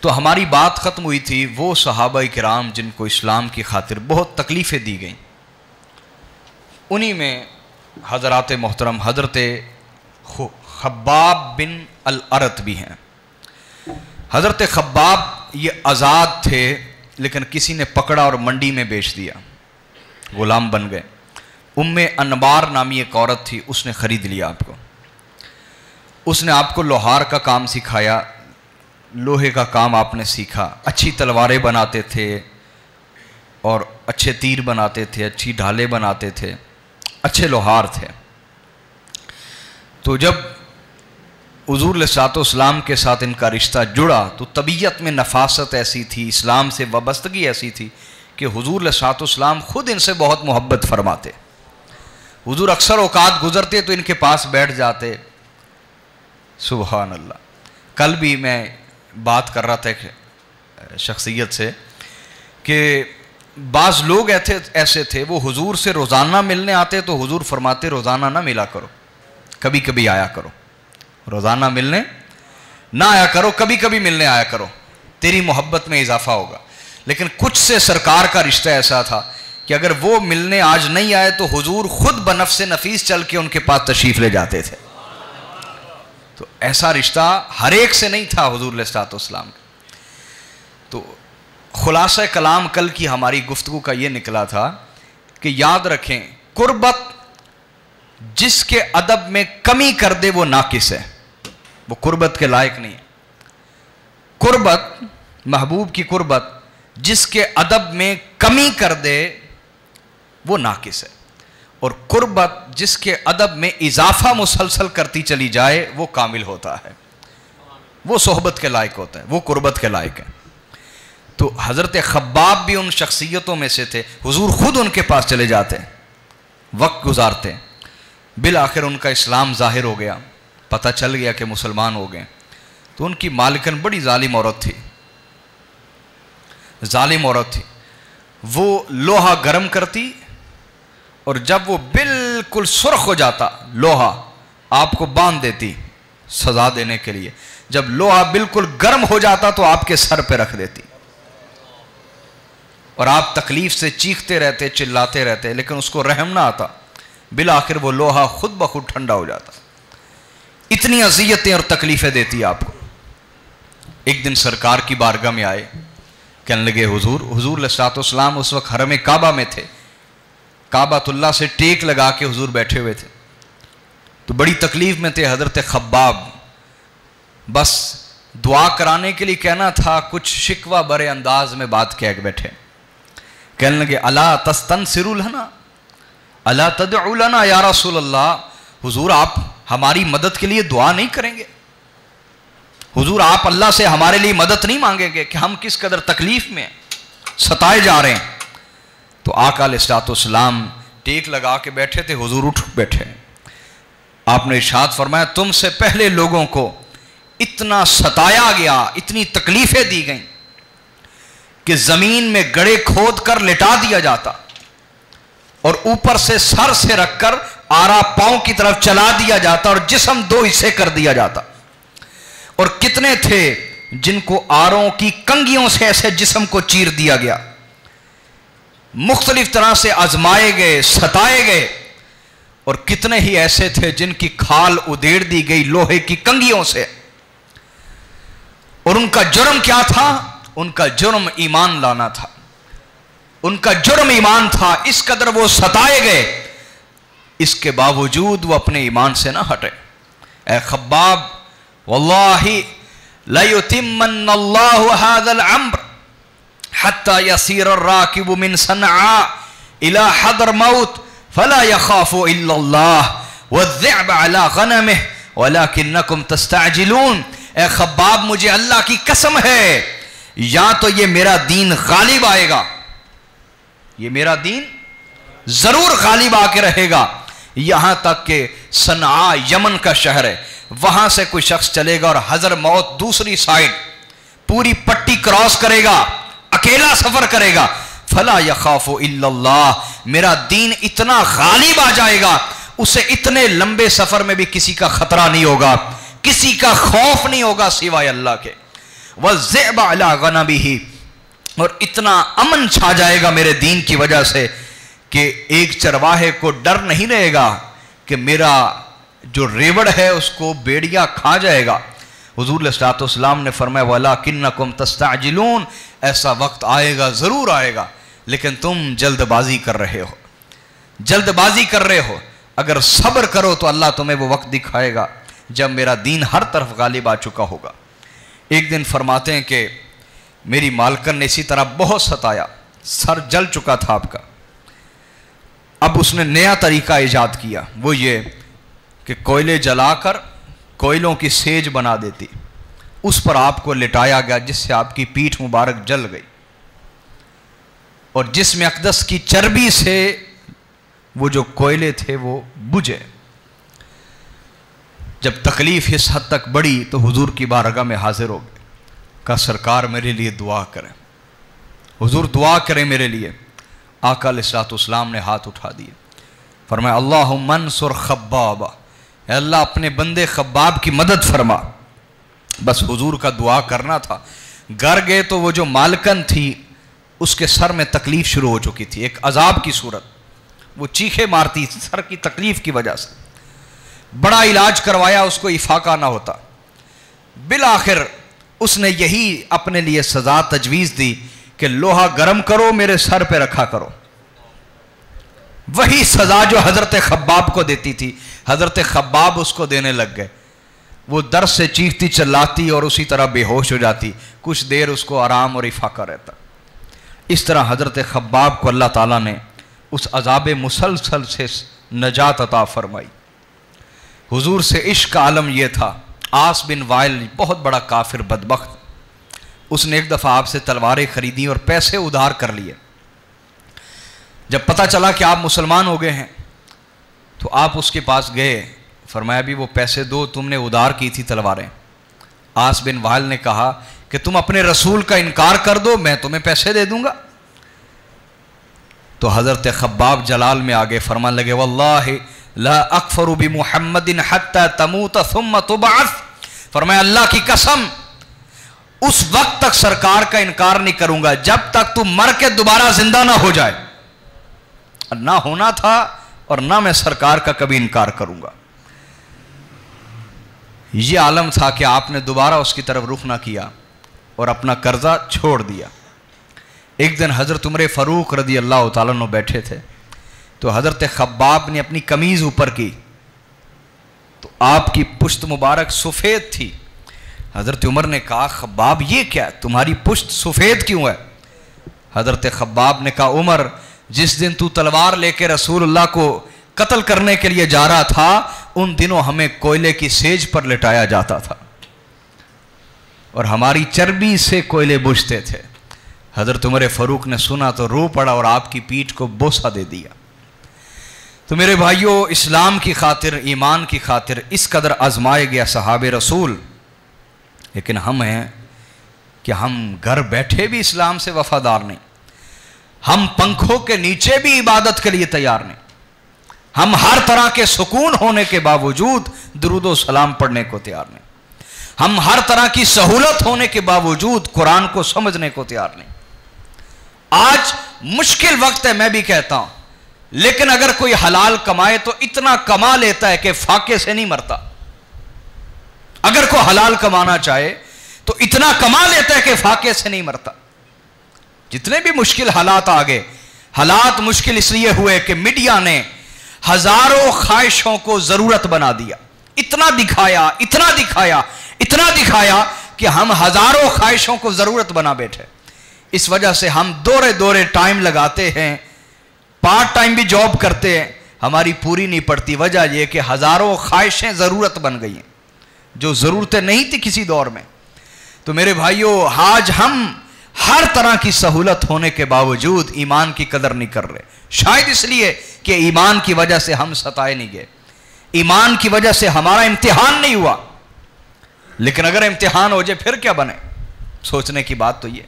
تو ہماری بات ختم ہوئی تھی وہ صحابہ کرام جن کو اسلام کی خاطر بہت تکلیفیں دی گئیں، انہی میں حضرات محترم حضرت خباب بن الارت بھی ہیں۔ حضرت خباب یہ آزاد تھے لیکن کسی نے پکڑا اور منڈی میں بیچ دیا، غلام بن گئے۔ ام انبار نامی ایک عورت تھی، اس نے خرید لیا آپ کو، اس نے آپ کو لوہار کا کام سکھایا، لوہے کا کام آپ نے سیکھا، اچھی تلواریں بناتے تھے اور اچھے تیر بناتے تھے، اچھی ڈھالیں بناتے تھے، اچھے لوہار تھے۔ تو جب حضور علیہ الصلوۃ والسلام کے ساتھ ان کا رشتہ جڑا تو طبیعت میں نفاست ایسی تھی، اسلام سے وابستگی ایسی تھی کہ حضور علیہ الصلوۃ والسلام خود ان سے بہت محبت فرماتے۔ حضور اکثر اوقات گزرتے تو ان کے پاس بیٹھ جاتے۔ سبحان اللہ۔ کل بھی میں بات کر رہا تھا ایک شخصیت سے کہ بعض لوگ ایسے تھے وہ حضور سے روزانہ ملنے آتے تو حضور فرماتے روزانہ نہ ملا کرو، کبھی کبھی آیا کرو، روزانہ ملنے نہ آیا کرو، کبھی کبھی ملنے آیا کرو، تیری محبت میں اضافہ ہوگا۔ لیکن کچھ سے سرکار کا رشتہ ایسا تھا کہ اگر وہ ملنے آج نہیں آئے تو حضور خود بنفس نفیس چل کے ان کے پاس تشریف لے جاتے تھے۔ تو ایسا رشتہ ہر ایک سے نہیں تھا حضور علیہ الصلوۃ والسلام کا۔ تو خلاصہ کلام کل کی ہماری گفتگو کا یہ نکلا تھا کہ یاد رکھیں قربت جس کے ادب میں کمی کر دے وہ ناقص ہے، وہ قربت کے لائق نہیں ہے۔ قربت، محبوب کی قربت جس کے ادب میں کمی کر دے وہ ناقص ہے، اور قربت جس کے ادب میں اضافہ مسلسل کرتی چلی جائے وہ کامل ہوتا ہے، وہ صحبت کے لائق ہوتا ہے، وہ قربت کے لائق ہے۔ تو حضرت خباب بھی ان شخصیتوں میں سے تھے، حضور خود ان کے پاس چلے جاتے، وقت گزارتے، بالآخر ان کا اسلام ظاہر ہو گیا، پتہ چل گیا کہ مسلمان ہو گئے۔ تو ان کی مالکن بڑی ظالم عورت تھی، ظالم عورت تھی، وہ لوہا گرم کرتی اور جب وہ بالکل سرخ ہو جاتا لوہا آپ کو باندھ دیتی سزا دینے کے لیے، جب لوہا بالکل گرم ہو جاتا تو آپ کے سر پہ رکھ دیتی اور آپ تکلیف سے چیختے رہتے، چلاتے رہتے، لیکن اس کو رحم نہ آتا، بالآخر وہ لوہا خود بخود ٹھنڈا ہو جاتا۔ اتنی اذیتیں اور تکلیفیں دیتی آپ کو۔ ایک دن سرکار کی بارگاہ میں آئے، کہنے لگے حضور علیہ الصلوۃ والسلام اس وقت حرم کعبہ میں تھے، کعبۃ اللہ سے ٹیک لگا کے حضور بیٹھے ہوئے تھے، تو بڑی تکلیف میں تھے حضرت خباب، بس دعا کرانے کے لیے کہنا تھا، کچھ شکوہ برے انداز میں بات کہہ کے بیٹھے، کہنے لگے الا تستنصروا لنا الا تدعوا لنا یا رسول اللہ، حضور آپ ہماری مدد کے لیے دعا نہیں کریں گے؟ حضور آپ اللہ سے ہمارے لیے مدد نہیں مانگیں گے کہ ہم کس قدر تکلیف میں ستائے جا رہے ہیں؟ تو آقا علیہ الصلوۃ والسلام ٹیک لگا کے بیٹھے تھے، حضور اٹھ بیٹھے، آپ نے ارشاد فرمایا تم سے پہلے لوگوں کو اتنا ستایا گیا، اتنی تکلیفیں دی گئیں کہ زمین میں گڑھے کھود کر لٹا دیا جاتا اور اوپر سے سر سے رکھ کر آرا پاؤں کی طرف چلا دیا جاتا اور جسم دو حصے کر دیا جاتا، اور کتنے تھے جن کو آروں کی کنگھیوں سے ایسے جسم کو چیر دیا گیا، مختلف طرح سے آزمائے گئے، ستائے گئے، اور کتنے ہی ایسے تھے جن کی کھال ادھیڑ دی گئی لوہے کی کنگھیوں سے۔ اور ان کا جرم کیا تھا؟ ان کا جرم ایمان لانا تھا، ان کا جرم ایمان تھا، اس قدر وہ ستائے گئے، اس کے باوجود وہ اپنے ایمان سے نہ ہٹے۔ اے خباب واللہ لَيُتِمَّنَّ اللَّهُ هَذَا الْعَمْرِ حَتَّى يَسِيرَ الرَّاكِبُ مِنْ صَنْعَاءَ إِلَى حَضْرَمَوْتَ فَلَا يَخَافُ إِلَّا اللَّهُ وَالذِّعْبَ عَلَى غَنَمِهِ وَلَكِنَّكُمْ تَسْتَعْجِلُونَ۔ اے خباب مجھے اللہ کی قسم ہے، یا تو یہ میرا دین غالب آئے گا، یہ میرا دین ضرور غالب آ کے رہے گا، یہاں تک کہ صنعاء یمن کا شہر ہے، وہاں سے کوئی شخص چلے گا اور حضر موت دوسری سائڈ پوری پٹی کراس کرے گا، اکیلا سفر کرے گا، فلا یخاف الا اللہ، میرا دین اتنا غالب آ جائے گا، اسے اتنے لمبے سفر میں بھی کسی کا خطرہ نہیں ہوگا، کسی کا خوف نہیں ہوگا سوائے اللہ کے۔ वज़िब अला गनबिही, और इतना अमन छा जाएगा मेरे दीन की वजह से कि एक चरवाहे को डर नहीं रहेगा कि मेरा जो रेवड़ है उसको बेड़िया खा जाएगा। हुजूर अलैहिस्सलातु वस्सलाम ने फरमाया वलाकिन्नकुम तस्ताजिलून, ऐसा वक्त आएगा, ज़रूर आएगा, लेकिन तुम जल्दबाजी कर रहे हो, जल्दबाजी कर रहे हो। अगर सब्र करो तो अल्लाह तुम्हें वो वक्त दिखाएगा जब मेरा दीन हर तरफ गालिब आ चुका होगा। एक दिन फरमाते हैं कि मेरी मालकन ने इसी तरह बहुत सताया, सर जल चुका था आपका। अब उसने नया तरीका ईजाद किया, वो ये कि कोयले जलाकर कोयलों की सेज बना देती, उस पर आपको लिटाया गया जिससे आपकी पीठ मुबारक जल गई, और जिसमें अक़दस की चर्बी से वो जो कोयले थे वो बुझे। जब तकलीफ इस हद तक बढ़ी तो हुजूर की बारगाह में हाजिर हो गए, कहा सरकार मेरे लिए दुआ करें, हुजूर दुआ करें मेरे लिए। आका अलैहिस्सलाम ने हाथ उठा दिए, फरमाया अल्लाहुम्मा मंसुर खब्बाब, अल्लाह अपने बंदे खब्बाब की मदद फरमा। बस हुजूर का दुआ करना था। घर गए तो वो जो मालकन थी उसके सर में तकलीफ शुरू हो चुकी थी, एक अजाब की सूरत, वो चीखे मारती सर की तकलीफ की वजह से। बड़ा इलाज करवाया, उसको इफाका ना होता। बिल आखिर उसने यही अपने लिए सजा तजवीज़ दी कि लोहा गर्म करो मेरे सर पे रखा करो। वही सजा जो हजरत खब्बाब को देती थी, हजरत खब्बाब उसको देने लग गए। वो दर्द से चीखती चिल्लाती और उसी तरह बेहोश हो जाती, कुछ देर उसको आराम और इफाका रहता। इस तरह हजरत खब्बाब को अल्लाह ताला ने उस अजाब मुसलसल से नजात अता फरमाई। हुजूर से इश्क का आलम यह था। आस बिन वाइल बहुत बड़ा काफिर बदबख्त, उसने एक दफ़ा आपसे तलवारें खरीदी और पैसे उधार कर लिए। जब पता चला कि आप मुसलमान हो गए हैं तो आप उसके पास गए, फरमाया भी वो पैसे दो, तुमने उधार की थी तलवारें। आस बिन वाइल ने कहा कि तुम अपने रसूल का इनकार कर दो, मैं तुम्हें पैसे दे दूंगा। तो हजरत खब्बाब जलाल में आगे फरमान लगे वल्लाहि ला अकफरु बि मुहम्मदिन हत्ता तमूत सुम्मा तुबअस, फरमाया अल्लाह की कसम उस वक्त तक सरकार का इनकार नहीं करूंगा जब तक तू मर के दोबारा जिंदा ना हो जाए। ना होना था और ना मैं सरकार का कभी इनकार करूंगा। यह आलम था कि आपने दोबारा उसकी तरफ रुख ना किया और अपना कर्जा छोड़ दिया। एक दिन हजरत उमर फारूक रदी अल्लाह तआला अन्हु बैठे थे, तो हजरत खब्बाब ने अपनी कमीज ऊपर की तो आपकी पुश्त मुबारक सफ़ेद थी। हजरत उमर ने कहा खब्बाब ये क्या, तुम्हारी पुश्त सफ़ेद क्यों है? हजरत खब्बाब ने कहा उमर, जिस दिन तू तलवार लेके रसूलुल्लाह को कत्ल करने के लिए जा रहा था उन दिनों हमें कोयले की सेज पर लिटाया जाता था और हमारी चर्बी से कोयले बुझते थे। हजरत उमर फारूक ने सुना तो रो पड़ा और आपकी पीठ को बोसा दे दिया। तो मेरे भाइयों, इस्लाम की खातिर, ईमान की खातिर इस कदर आजमाए गया सहाबे रसूल, लेकिन हम हैं कि हम घर बैठे भी इस्लाम से वफादार नहीं, हम पंखों के नीचे भी इबादत के लिए तैयार नहीं, हम हर तरह के सुकून होने के बावजूद दुरूद व सलाम पढ़ने को तैयार नहीं, हम हर तरह की सहूलत होने के बावजूद कुरान को समझने को तैयार नहीं। आज मुश्किल वक्त है, मैं भी कहता हूं, लेकिन अगर कोई हलाल कमाए तो इतना कमा लेता है कि फाके से नहीं मरता। अगर कोई हलाल कमाना चाहे तो इतना कमा लेता है कि फाके से नहीं मरता। जितने भी मुश्किल हालात आ गए, हालात मुश्किल इसलिए हुए कि मीडिया ने हजारों ख्वाहिशों को जरूरत बना दिया। इतना दिखाया, इतना दिखाया, इतना दिखाया कि हम हजारों ख्वाहिशों को जरूरत बना बैठे। इस वजह से हम दौरे दौरे टाइम लगाते हैं, पार्ट टाइम भी जॉब करते हैं, हमारी पूरी नहीं पड़ती। वजह यह कि हजारों ख्वाहिशें जरूरत बन गई हैं जो जरूरतें नहीं थी किसी दौर में। तो मेरे भाइयों, आज हम हर तरह की सहूलत होने के बावजूद ईमान की कदर नहीं कर रहे, शायद इसलिए कि ईमान की वजह से हम सताए नहीं गए, ईमान की वजह से हमारा इम्तिहान नहीं हुआ। लेकिन अगर इम्तिहान हो जाए फिर क्या बने, सोचने की बात तो ये।